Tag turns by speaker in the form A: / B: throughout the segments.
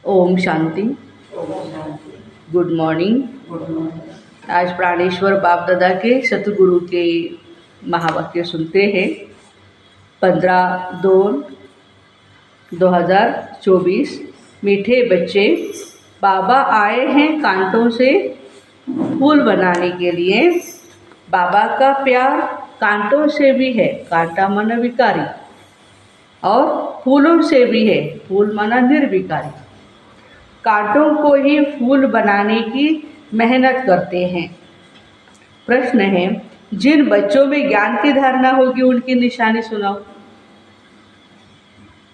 A: Om Shanti. Good morning. आज प्राणेश्वर बाप दादा के सतगुरु के महावाक्य सुनते हैं। 15/2/2024। मीठे बच्चे, बाबा आए हैं कांटों से फूल बनाने के लिए। बाबा का प्यार कांटों से भी है, कांटा माना विकारी, और फूलों से भी है, फूल माना निर्विकारी। कांटों को ही फूल बनाने की मेहनत करते हैं। प्रश्न है, जिन बच्चों में ज्ञान की धारणा होगी उनकी निशानी सुनाओ।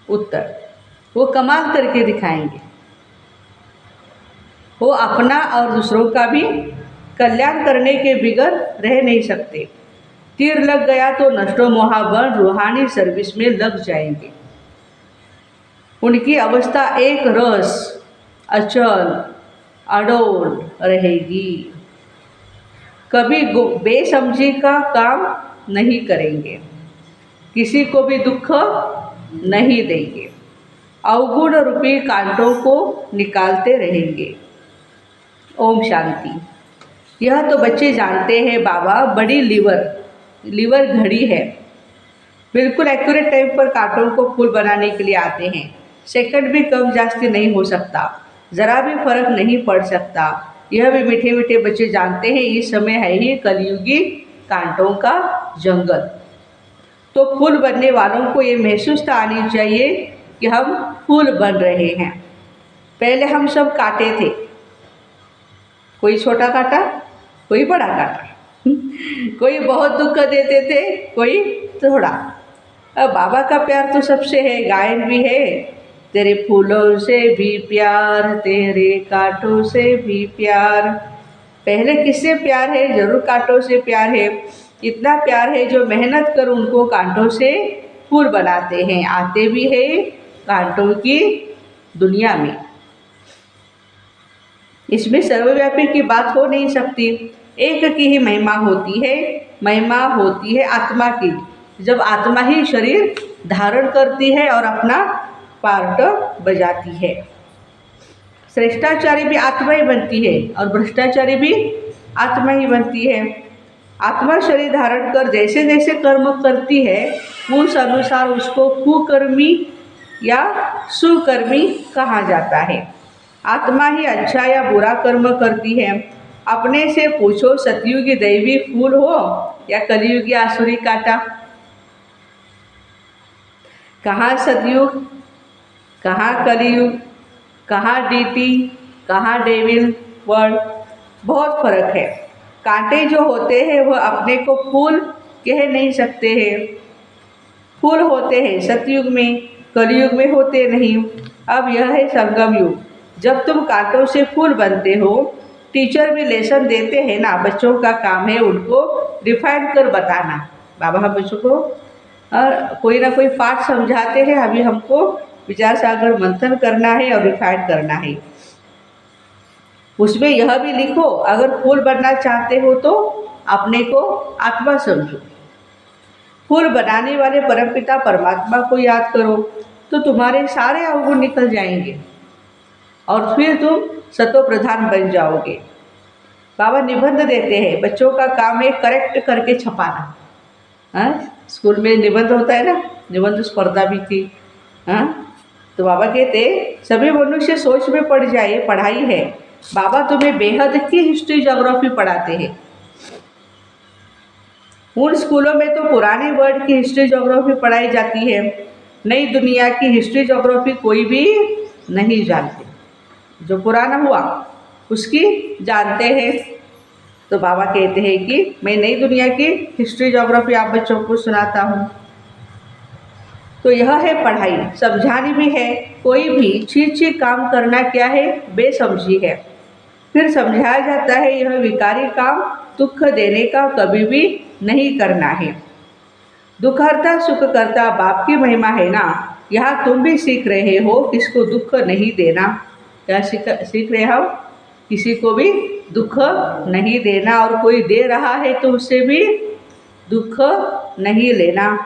A: उत्तर, वो कमाल करके दिखाएंगे। वो अपना और दूसरों का भी कल्याण करने के बिगर रह नहीं सकते। तीर लग गया तो नष्टो मोहाबन रूहानी सर्विस में लग जाएंगे। उनकी अवस्था एक रस अचल अडोल रहेगी। कभी बेसमझी का काम नहीं करेंगे, किसी को भी दुख नहीं देंगे, अवगुण रूपी कांटों को निकालते रहेंगे। ओम शांति। यह तो बच्चे जानते हैं बाबा बड़ी लीवर घड़ी है। बिल्कुल एक्यूरेट टाइम पर कांटों को फूल बनाने के लिए आते हैं। सेकंड भी कम जास्ती नहीं हो सकता, ज़रा भी फर्क नहीं पड़ सकता। यह भी मीठे मीठे बच्चे जानते हैं इस समय है ही कलयुगी कांटों का जंगल। तो फूल बनने वालों को ये महसूसता आनी चाहिए कि हम फूल बन रहे हैं। पहले हम सब कांटे थे, कोई छोटा कांटा, कोई बड़ा कांटा, कोई बहुत दुख देते थे, कोई थोड़ा। अब बाबा का प्यार तो सबसे है, गायन भी है, तेरे फूलों से भी प्यार, तेरे कांटों से भी प्यार। पहले किससे प्यार है? जरूर कांटों से प्यार है। इतना प्यार है जो मेहनत कर उनको कांटों से फूल बनाते हैं, आते भी है कांटों की दुनिया में। इसमें सर्वव्यापी की बात हो नहीं सकती। एक की ही महिमा होती है, महिमा होती है आत्मा की। जब आत्मा ही शरीर धारण करती है और अपना पार्ट बजाती है। श्रेष्ठाचारी भी आत्मा ही बनती है और भ्रष्टाचारी भी आत्मा ही बनती है। आत्मा शरीर धारण कर जैसे जैसे कर्म करती है उस अनुसार उसको कुकर्मी या सुकर्मी कहा जाता है। आत्मा ही अच्छा या बुरा कर्म करती है। अपने से पूछो, सतयुगी दैवी फूल हो या कलियुगी आसुरी कांटा? कहाँ सतयुग, कहाँ कलियुग, कहाँ डीटी, कहाँ डेविल वर्ल्ड? बहुत फर्क है। कांटे जो होते हैं वह अपने को फूल कह नहीं सकते हैं। फूल होते हैं सतयुग में, कलयुग में होते नहीं। अब यह है संगम युग। जब तुम कांटों से फूल बनते हो, टीचर भी लेसन देते हैं ना, बच्चों का काम है उनको रिफाइन कर बताना। बाबा हम बच्चों को कोई ना कोई पाठ समझाते हैं, अभी हमको विचार सागर मंथन करना है और रिफाइन करना है। उसमें यह भी लिखो, अगर फूल बनना चाहते हो तो अपने को आत्मा समझो। फूल बनाने वाले परमपिता परमात्मा को याद करो तो तुम्हारे सारे अवगुण निकल जाएंगे और फिर तुम सतो प्रधान बन जाओगे। बाबा निबंध देते हैं, बच्चों का काम है करेक्ट करके छपाना। स्कूल में निबंध होता है ना, निबंध स्पर्धा भी थी। तो बाबा कहते सभी मनुष्य सोच में पड़ जाए, पढ़ाई है। बाबा तुम्हें बेहद की हिस्ट्री ज्योग्राफी पढ़ाते हैं। उन स्कूलों में तो पुराने वर्ल्ड की हिस्ट्री ज्योग्राफी पढ़ाई जाती है, नई दुनिया की हिस्ट्री ज्योग्राफी कोई भी नहीं जानते। जो पुराना हुआ उसकी जानते हैं। तो बाबा कहते हैं कि मैं नई दुनिया की हिस्ट्री ज्योग्राफी आप बच्चों को सुनाता हूँ। तो यह है पढ़ाई, समझानी भी है। कोई भी चीज काम करना क्या है? बेसमझी है। फिर समझाया जाता है यह विकारी काम दुख देने का कभी भी नहीं करना है। दुखहर्ता सुख करता बाप की महिमा है ना। यहाँ तुम भी सीख रहे हो किसको दुख नहीं देना। क्या सीख रहे हो? किसी को भी दुख नहीं देना, और कोई दे रहा है तो उससे भी दुख नहीं लेना।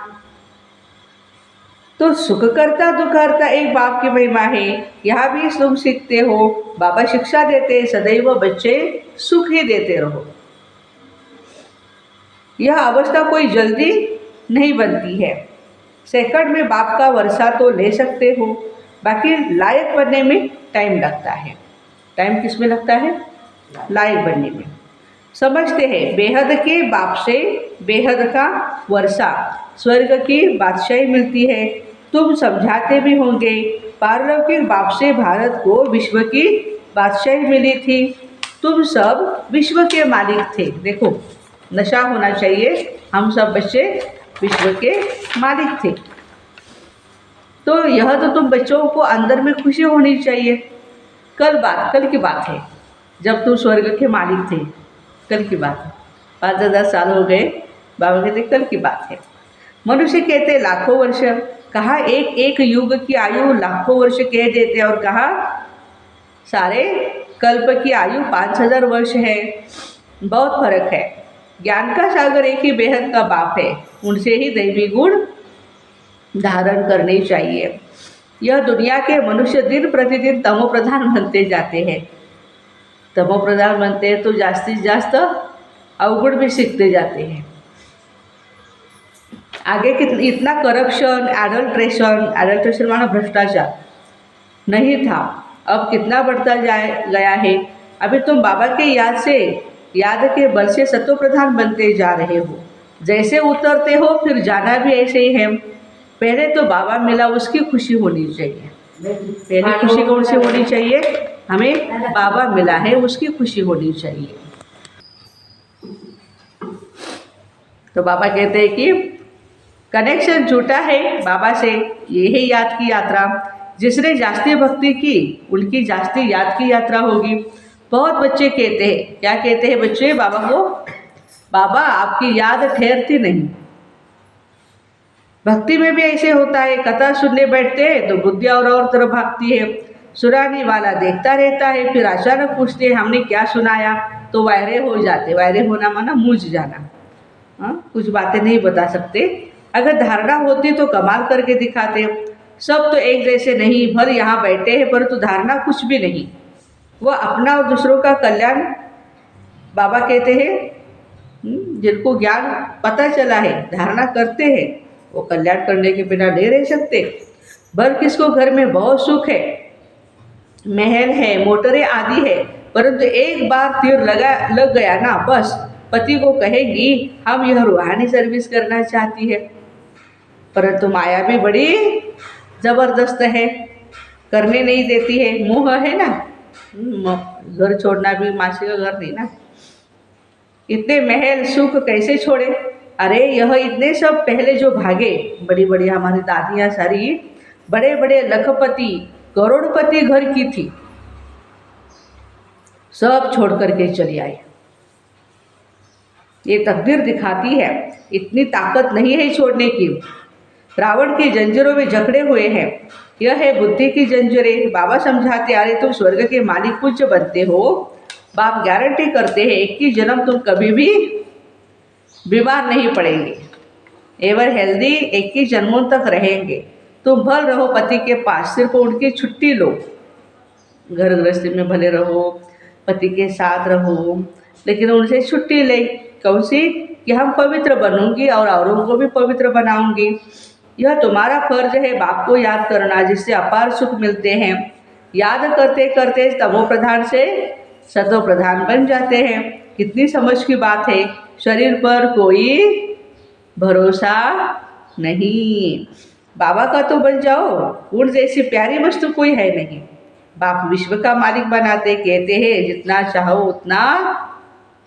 A: तो सुख करता दुख करता एक बाप की महिमा है। यहाँ भी तुम सीखते हो, बाबा शिक्षा देते सदैव बच्चे सुख ही देते रहो। यह अवस्था कोई जल्दी नहीं बनती है। सेकंड में बाप का वर्षा तो ले सकते हो, बाकी लायक बनने में टाइम लगता है। टाइम किस में लगता है? लायक बनने में। समझते हैं बेहद के बाप से बेहद का वर्षा, स्वर्ग की बादशाही मिलती है। तुम समझाते भी होंगे पारलौकिक बाप से भारत को विश्व की बादशाही मिली थी। तुम सब विश्व के मालिक थे। देखो, नशा होना चाहिए, हम सब बच्चे विश्व के मालिक थे। तो यह तो तुम बच्चों को अंदर में खुशी होनी चाहिए। कल की बात है, जब तुम स्वर्ग के मालिक थे, कल की बात है। 5,000 साल हो गए, बाबा कहते कल की बात है। मनुष्य कहते लाखों वर्ष, कहा एक एक युग की आयु लाखों वर्ष कह देते, और कहा सारे कल्प की आयु 5,000 वर्ष है। बहुत फर्क है। ज्ञान का सागर एक ही बेहद का बाप है, उनसे ही दैवी गुण धारण करने चाहिए। यह दुनिया के मनुष्य दिन प्रतिदिन तमो प्रधान बनते जाते हैं। तमो प्रधान बनते हैं तो जास्तीत जास्त अवगुण भी सीखते जाते हैं। आगे इतना करप्शन, एडल्ट्रेशन माना भ्रष्टाचार नहीं था, अब कितना बढ़ता गया है। अभी तुम बाबा के याद के बल से सत्व प्रधान बनते जा रहे हो। जैसे उतरते हो फिर जाना भी ऐसे ही है। पहले तो बाबा मिला, उसकी खुशी होनी चाहिए। पहली खुशी कौन सी होनी चाहिए? हमें बाबा मिला है, उसकी खुशी होनी चाहिए। तो बाबा कहते हैं कि कनेक्शन जुटा है बाबा से, ये है याद की यात्रा। जिसने जास्ती भक्ति की उनकी जास्ती याद की यात्रा होगी। बहुत बच्चे कहते हैं, क्या कहते हैं बच्चे बाबा को? बाबा आपकी याद ठहरती नहीं। भक्ति में भी ऐसे होता है, कथा सुनने बैठते हैं तो बुद्धि और तरफ भागती है। सुनाने वाला देखता रहता है, फिर अचानक पूछते हैं हमने क्या सुनाया, तो वायरे हो जाते। वायरे होना माना मूझ जाना। कुछ बातें नहीं बता सकते। अगर धारणा होती तो कमाल करके दिखाते। सब तो एक जैसे नहीं, भर यहाँ बैठे हैं परंतु धारणा कुछ भी नहीं। वह अपना और दूसरों का कल्याण, बाबा कहते हैं जिनको ज्ञान पता चला है, धारणा करते हैं, वो कल्याण करने के बिना नहीं रह सकते। भर किसको घर में बहुत सुख है, महल है, मोटरें आदि है, परंतु एक बार तीर लग गया ना, बस पति को कहेगी हम यह रूहानी सर्विस करना चाहती है। परंतु माया भी बड़ी जबरदस्त है, करने नहीं देती है। मोह है ना, घर छोड़ना भी मासी का घर नहीं ना। इतने महल सुख कैसे छोड़े? अरे यह इतने सब पहले जो भागे, बड़ी बड़ी हमारी दादियाँ सारी बड़े बड़े लखपति करोड़पति घर की थी, सब छोड़ करके चली आई। ये तकदीर दिखाती है, इतनी ताकत नहीं है छोड़ने की। रावण की जंजीरों में जकड़े हुए हैं, यह है बुद्धि की जंजीरें। बाबा समझाते अरे तुम स्वर्ग के मालिक पूज्य बनते हो। बाप गारंटी करते हैं एक ही जन्म तुम कभी भी बीमार नहीं पड़ेंगे, एवर हेल्दी, एक ही जन्मों तक रहेंगे। तुम भल रहो पति के पास, सिर्फ उनकी छुट्टी लो। घर गृहस्थी में भले रहो, पति के साथ रहो, लेकिन उनसे छुट्टी ले। कौन सी? कि हम पवित्र बनूंगी और औरों को भी पवित्र बनाऊंगी। यह तुम्हारा फर्ज है बाप को याद करना, जिससे अपार सुख मिलते हैं। याद करते करते तमो प्रधान से सतो प्रधान बन जाते हैं। कितनी समझ की बात है। शरीर पर कोई भरोसा नहीं, बाबा का तो बन जाओ। उन जैसी प्यारी वस्तु कोई है नहीं। बाप विश्व का मालिक बनाते, कहते हैं जितना चाहो उतना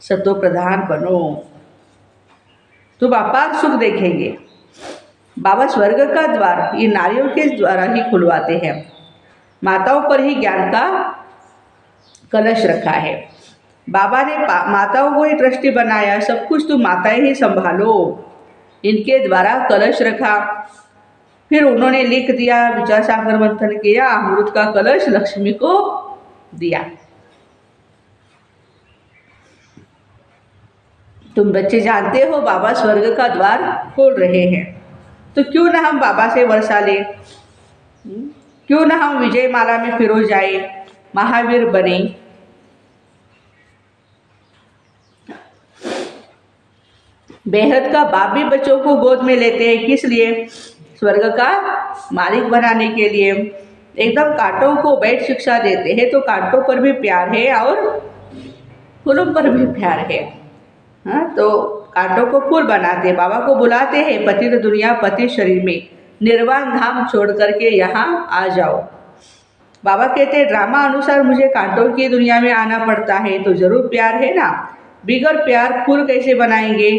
A: सतो प्रधान बनो, तुम अपार सुख देखेंगे। बाबा स्वर्ग का द्वार ये नारियों के द्वारा ही खुलवाते हैं। माताओं पर ही ज्ञान का कलश रखा है। बाबा ने माताओं को ही ट्रस्टी बनाया, सब कुछ तुम माताएं ही संभालो। इनके द्वारा कलश रखा, फिर उन्होंने लिख दिया, विचार सागर मंथन किया, अमृत का कलश लक्ष्मी को दिया। तुम बच्चे जानते हो बाबा स्वर्ग का द्वार खोल रहे हैं। तो क्यों ना हम बाबा से वर्षा लें, क्यों ना हम विजय माला में फिरो जाए, महावीर बने। बेहद का बाप भी बच्चों को गोद में लेते हैं, किस लिए? स्वर्ग का मालिक बनाने के लिए। एकदम कांटों को बैठ शिक्षा देते हैं, तो कांटों पर भी प्यार है और फूलों पर भी प्यार है। हाँ, तो कांटों को फूल बनाते हैं, बाबा को बुलाते हैं, पतित दुनिया पति शरीर में, निर्वाण धाम छोड़ करके यहाँ आ जाओ। बाबा कहते हैं ड्रामा अनुसार मुझे कांटों की दुनिया में आना पड़ता है, तो जरूर प्यार है ना, बिगर प्यार फूल कैसे बनाएंगे?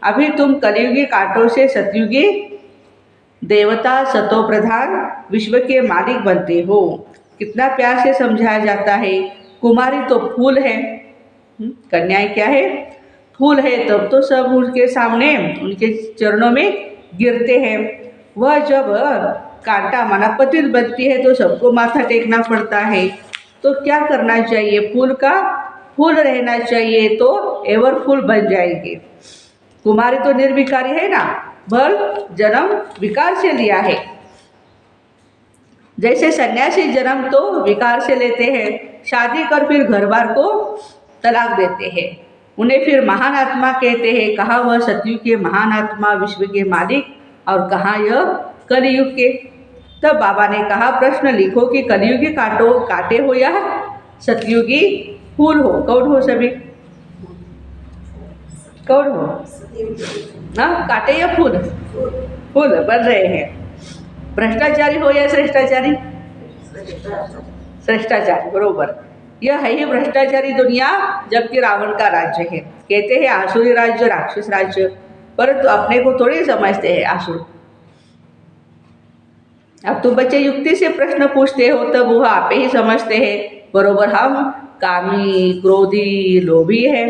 A: अभी तुम कलयुगी कांटों से सतयुगी देवता सतो प्रधान विश्व के मालिक बनते हो। कितना प्यार से समझाया जाता है। कुमारी तो फूल है, कन्याएं क्या है? फूल है, तब तो सब उनके सामने उनके चरणों में गिरते हैं। वह जब कांटा माना पतित बनती है तो सबको माथा टेकना पड़ता है। तो क्या करना चाहिए? फूल का फूल रहना चाहिए, तो एवर फूल बन जाएंगे। कुमारी तो निर्विकारी है ना, बल जन्म विकार से लिया है। जैसे सन्यासी जन्म तो विकार से लेते हैं, शादी कर फिर घर बार को तलाक देते हैं, उन्हें फिर महान आत्मा कहते हैं। कहाँ वह सतयुग के महान आत्मा, विश्व के मालिक, और कहाँ यह कलयुग के। तब बाबा ने कहा प्रश्न लिखो कि कलयुगी कांटे हो या सतयुगी फूल हो, कौन हो? सभी कौन हो? हाँ, कांटे या फूल? फूल बन रहे हैं। भ्रष्टाचारी हो या श्रेष्ठाचारी? श्रेष्ठाचारी, बरोबर। यह है ही भ्रष्टाचारी दुनिया, जबकि रावण का राज्य है। कहते हैं आसुरी राज्य, राक्षस राज्य, परंतु अपने को थोड़ी समझते हैं आसुर। अब तुम बच्चे युक्ति से प्रश्न पूछते हो, तब वह आप ही समझते हैं बरोबर हम कामी, क्रोधी, लोभी है।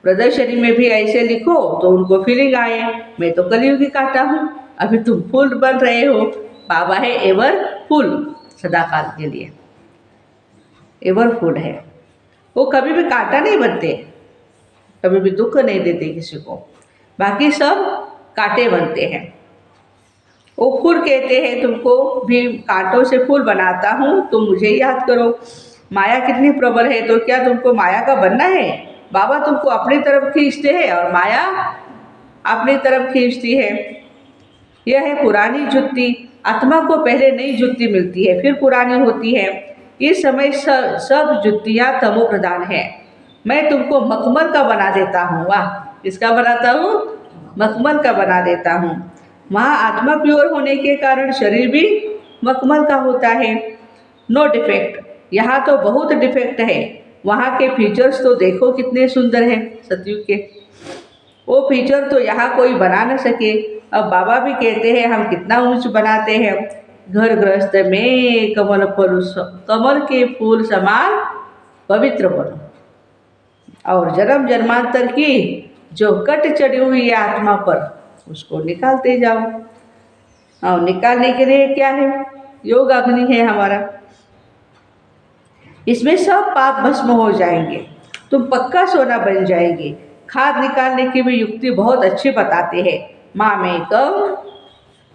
A: प्रदर्शनी में भी ऐसे लिखो तो उनको फीलिंग आए, मैं तो कलयुगी कांटा हूँ, अभी तुम फूल बन रहे हो। बाबा है एवर फूल, सदाकाल के लिए एवर फूल है। वो कभी भी कांटा नहीं बनते, कभी भी दुख नहीं देते किसी को, बाकी सब कांटे बनते हैं। वो फूल कहते हैं तुमको भी कांटों से फूल बनाता हूँ, तुम मुझे याद करो। माया कितनी प्रबल है, तो क्या तुमको माया का बनना है? बाबा तुमको अपनी तरफ खींचते हैं और माया अपनी तरफ खींचती है। यह है पुरानी जुत्ती। आत्मा को पहले नई जुत्ती मिलती है, फिर पुरानी होती है। इस समय सब जुत्तियाँ तमो प्रधान है। मैं तुमको मखमल का बना देता हूँ। वाह, किसका बनाता हूँ? मखमल का बना देता हूँ। वहाँ आत्मा प्योर होने के कारण शरीर भी मखमल का होता है। No defect. यहाँ तो बहुत डिफेक्ट है। वहाँ के फीचर्स तो देखो कितने सुंदर हैं सतयुग के। वो फीचर तो यहाँ कोई बना न सके। अब बाबा भी कहते हैं हम कितना ऊंच बनाते हैं। घर गृहस्थ में कमल के फूल समान पवित्र बनो, और जन्म जन्मांतर की जो कट चढ़ी हुई है आत्मा पर, उसको निकालते जाओ। और निकालने के लिए क्या है? योग अग्नि है हमारा, इसमें सब पाप भस्म हो जाएंगे, तुम पक्का सोना बन जाएंगे। खाद निकालने की भी युक्ति बहुत अच्छी बताते हैं। माँ में कम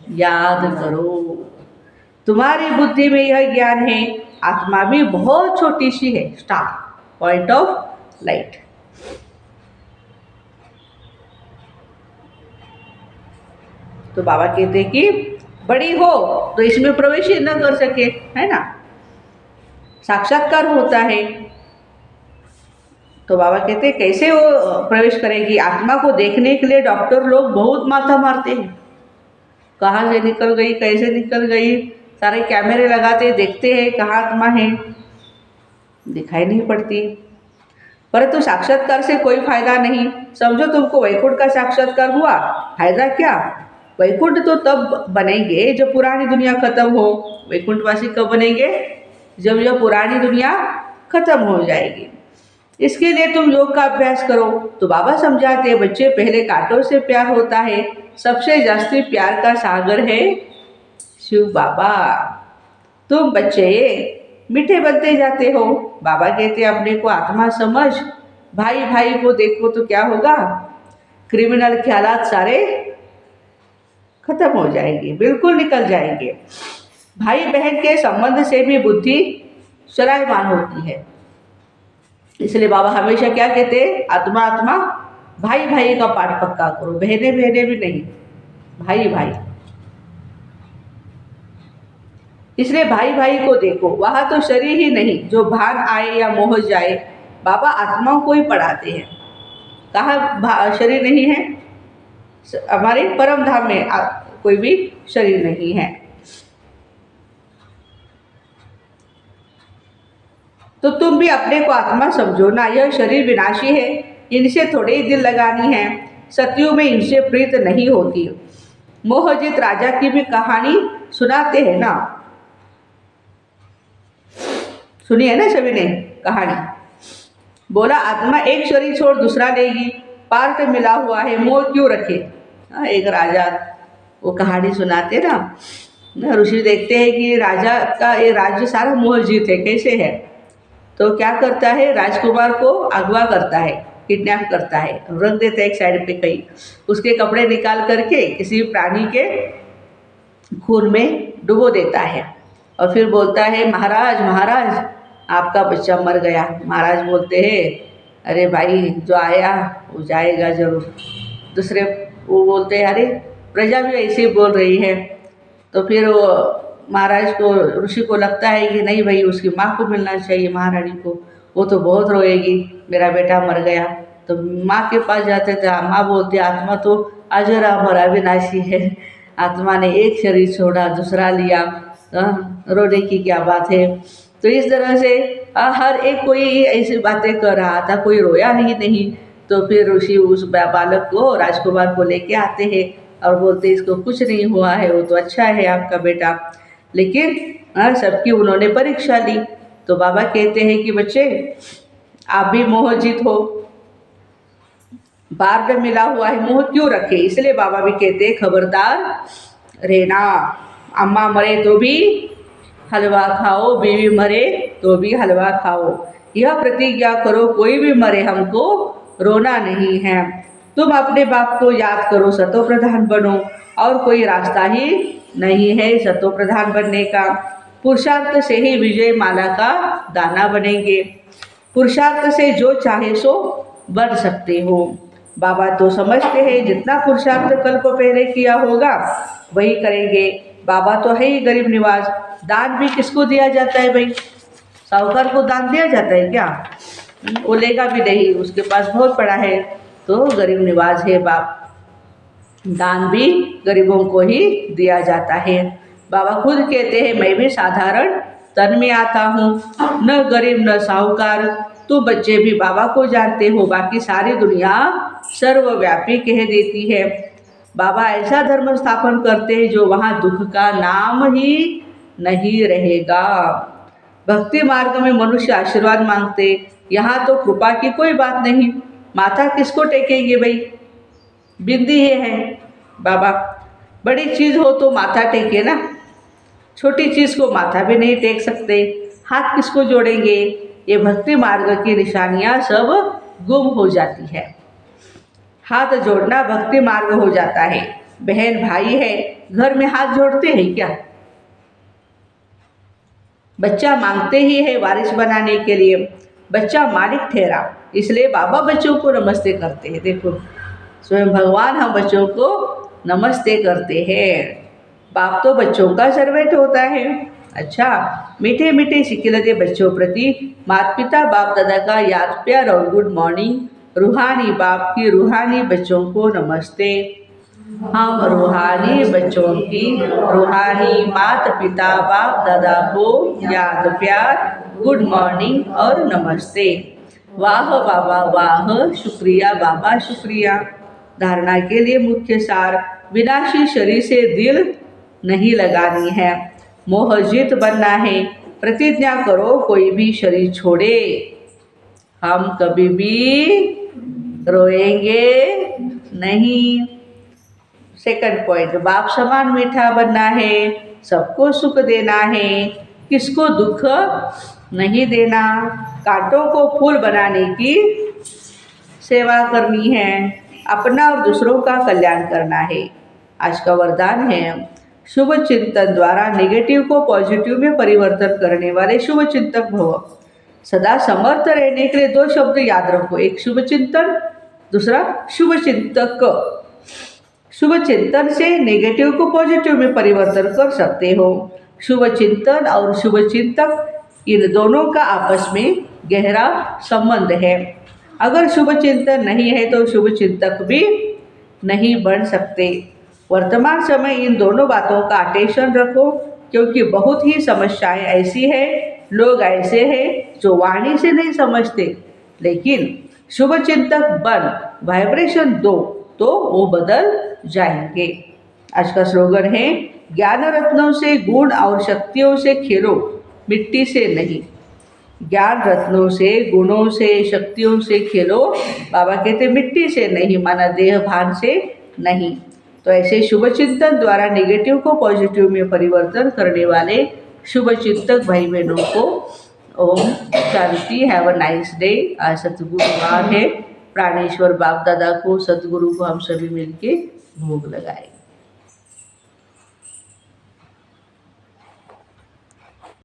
A: याद करो। तुम्हारी बुद्धि में यह ज्ञान है, आत्मा भी बहुत छोटी सी है, स्टार, पॉइंट ऑफ लाइट। तो बाबा कहते हैं कि बड़ी हो तो इसमें प्रवेश ही न कर सके, है ना, साक्षात्कार होता है। तो बाबा कहते हैं कैसे वो प्रवेश करेगी? आत्मा को देखने के लिए डॉक्टर लोग बहुत माथा मारते हैं, कहाँ से निकल गई, कैसे निकल गई, सारे कैमरे लगाते देखते हैं कहाँ आत्मा है, दिखाई नहीं पड़ती। परंतु साक्षात्कार से कोई फायदा नहीं। समझो तुमको वैकुंठ का साक्षात्कार हुआ, फायदा क्या? वैकुंठ तो तब बनेंगे जब पुरानी दुनिया खत्म हो। वैकुंठवासी कब बनेंगे? जब यह पुरानी दुनिया खत्म हो जाएगी। इसके लिए तुम योग का अभ्यास करो। तो बाबा समझाते हैं बच्चे पहले कांटों से प्यार होता है, सबसे जास्ती प्यार का सागर है शिव बाबा। तुम बच्चे मीठे बनते जाते हो। बाबा कहते अपने को आत्मा समझ, भाई भाई को देखो तो क्या होगा? क्रिमिनल ख्यालात सारे खत्म हो जाएंगे, बिल्कुल निकल जाएंगे। भाई बहन के संबंध से भी बुद्धि चलायमान होती है। इसलिए बाबा हमेशा क्या कहते हैं, आत्मा आत्मा भाई भाई का पाठ पक्का करो, बहने बहने भी नहीं, भाई भाई। इसलिए भाई भाई को देखो, वहां तो शरीर ही नहीं, जो भान आए या मोह जाए, बाबा आत्माओं को ही पढ़ाते हैं। कहाँ शरीर नहीं है, हमारे परम धाम में कोई भी शरीर नहीं है। तो तुम भी अपने को आत्मा समझो ना, यह शरीर विनाशी है, इनसे थोड़े ही दिल लगानी है, सतयुग में इनसे प्रीत नहीं होती। मोहजित राजा की भी कहानी सुनाते हैं ना, सुनी है ना सभी ने कहानी। बोला आत्मा एक शरीर छोड़ दूसरा लेगी, पार्ट मिला हुआ है, मोह क्यों रखे। एक राजा वो कहानी सुनाते ना, ऋषि देखते हैं कि राजा का ये राज्य सारा मोहजित है, कैसे है। तो क्या करता है, राजकुमार को अगवा करता है, किडनैप करता है, रख देता है एक साइड पे कहीं, उसके कपड़े निकाल करके किसी प्राणी के खून में डुबो देता है और फिर बोलता है महाराज महाराज आपका बच्चा मर गया। महाराज बोलते हैं अरे भाई जो आया वो जाएगा जरूर। दूसरे वो बोलते हैं अरे प्रजा भी ऐसे ही बोल रही है। तो फिर वो महाराज को ऋषि को लगता है कि नहीं भाई उसकी माँ को मिलना चाहिए, महारानी को, वो तो बहुत रोएगी मेरा बेटा मर गया। तो माँ के पास जाते थे, माँ बोलती आत्मा तो अजर अमर अविनाशी है, आत्मा ने एक शरीर छोड़ा दूसरा लिया, रोने की क्या बात है। तो इस तरह से हर एक कोई ऐसी बातें कर रहा था, कोई रोया ही नहीं। तो फिर ऋषि उस बालक को राजकुमार को लेके आते हैं और बोलते इसको कुछ नहीं हुआ है, वो तो अच्छा है आपका बेटा। लेकिन सबकी उन्होंने परीक्षा ली। तो बाबा कहते हैं कि बच्चे आप भी मोहजित हो, बार में मिला हुआ है, मोह क्यों रखे। इसलिए बाबा भी कहते हैं खबरदार रहना, अम्मा मरे तो भी हलवा खाओ, बीवी मरे तो भी हलवा खाओ, यह प्रतिज्ञा करो कोई भी मरे हमको रोना नहीं है। तुम अपने बाप को याद करो, सतो प्रधान बनो, और कोई रास्ता ही नहीं है सतो प्रधान बनने का। पुरुषार्थ से ही विजय माला का दाना बनेंगे, पुरुषार्थ से जो चाहे सो बन सकते हो। बाबा तो समझते हैं जितना पुरुषार्थ कल्प पहले किया होगा वही करेंगे। बाबा तो है ही गरीब निवाज, दान भी किसको दिया जाता है भाई, साहूकार को दान दिया जाता है क्या, वो लेगा भी नहीं, उसके पास बहुत पड़ा है। तो गरीब निवाज है बाप, दान भी गरीबों को ही दिया जाता है। बाबा खुद कहते हैं मैं भी साधारण तन में आता हूँ, न गरीब न साहूकार। तो बच्चे भी बाबा को जानते हो, बाकी सारी दुनिया सर्वव्यापी कह देती है। बाबा ऐसा धर्म स्थापन करते हैं जो वहाँ दुख का नाम ही नहीं रहेगा। भक्ति मार्ग में मनुष्य आशीर्वाद मांगते, यहाँ तो कृपा की कोई बात नहीं, माथा किसको टेकेंगे भाई, बिंदी है बाबा, बड़ी चीज़ हो तो माथा टेके ना, छोटी चीज़ को माथा भी नहीं टेक सकते, हाथ किसको जोड़ेंगे। ये भक्ति मार्ग की निशानियाँ सब गुम हो जाती है। हाथ जोड़ना भक्ति मार्ग हो जाता है। बहन भाई है, घर में हाथ जोड़ते हैं क्या, बच्चा मांगते ही है वारिस बनाने के लिए, बच्चा मालिक ठहरा, इसलिए बाबा बच्चों को नमस्ते करते हैं। देखो स्वयं भगवान हम बच्चों को नमस्ते करते हैं। बाप तो बच्चों का सर्वेंट होता है। अच्छा, मीठे मीठे सिक्के दे बच्चों प्रति माता पिता बाप दादा का याद प्यार और गुड मॉर्निंग। रूहानी बाप की रूहानी बच्चों को नमस्ते। हम रूहानी बच्चों की रूहानी माता पिता बाप दादा को याद प्यार, गुड मॉर्निंग और नमस्ते। वाह बाबा वाह, शुक्रिया बाबा शुक्रिया। धारणा के लिए मुख्य सार, विनाशी शरीर से दिल नहीं लगानी है, मोहजित बनना है। प्रतिज्ञा करो कोई भी शरीर छोड़े, हम कभी भी रोएंगे नहीं। सेकंड पॉइंट, बाप समान मीठा बनना है, सबको सुख देना है, किसको दुख नहीं देना, कांटों को फूल बनाने की सेवा करनी है, अपना और दूसरों का कल्याण करना है। आज का वरदान है शुभ चिंतन द्वारा नेगेटिव को पॉजिटिव में परिवर्तन करने वाले शुभ चिंतक भव। सदा समर्थ रहने के लिए दो शब्द याद रखो, एक शुभ चिंतन, दूसरा शुभ चिंतक। शुभ चिंतन से नेगेटिव को पॉजिटिव में परिवर्तन कर सकते हो। शुभ चिंतन और शुभ चिंतक इन दोनों का आपस में गहरा संबंध है। अगर शुभ चिंतन नहीं है तो शुभ चिंतक भी नहीं बन सकते। वर्तमान समय इन दोनों बातों का अटेंशन रखो, क्योंकि बहुत ही समस्याएं ऐसी है, लोग ऐसे हैं जो वाणी से नहीं समझते, लेकिन शुभ चिंतक बन वाइब्रेशन दो तो वो बदल जाएंगे। आज का स्लोगन है ज्ञान रत्नों से, गुण और शक्तियों से खेलो, मिट्टी से नहीं। ज्ञान रत्नों से, गुणों से, शक्तियों से खेलो, बाबा कहते मिट्टी से नहीं, माना देह भान से नहीं। तो ऐसे शुभ चिंतन द्वारा नेगेटिव को पॉजिटिव में परिवर्तन करने वाले शुभ चिंतक भाई बहनों को ओम शांति। Have a nice day. आज सतगुरुवार है, प्राणेश्वर बाप दादा को, सतगुरु को हम सभी मिलके भोग लगाए।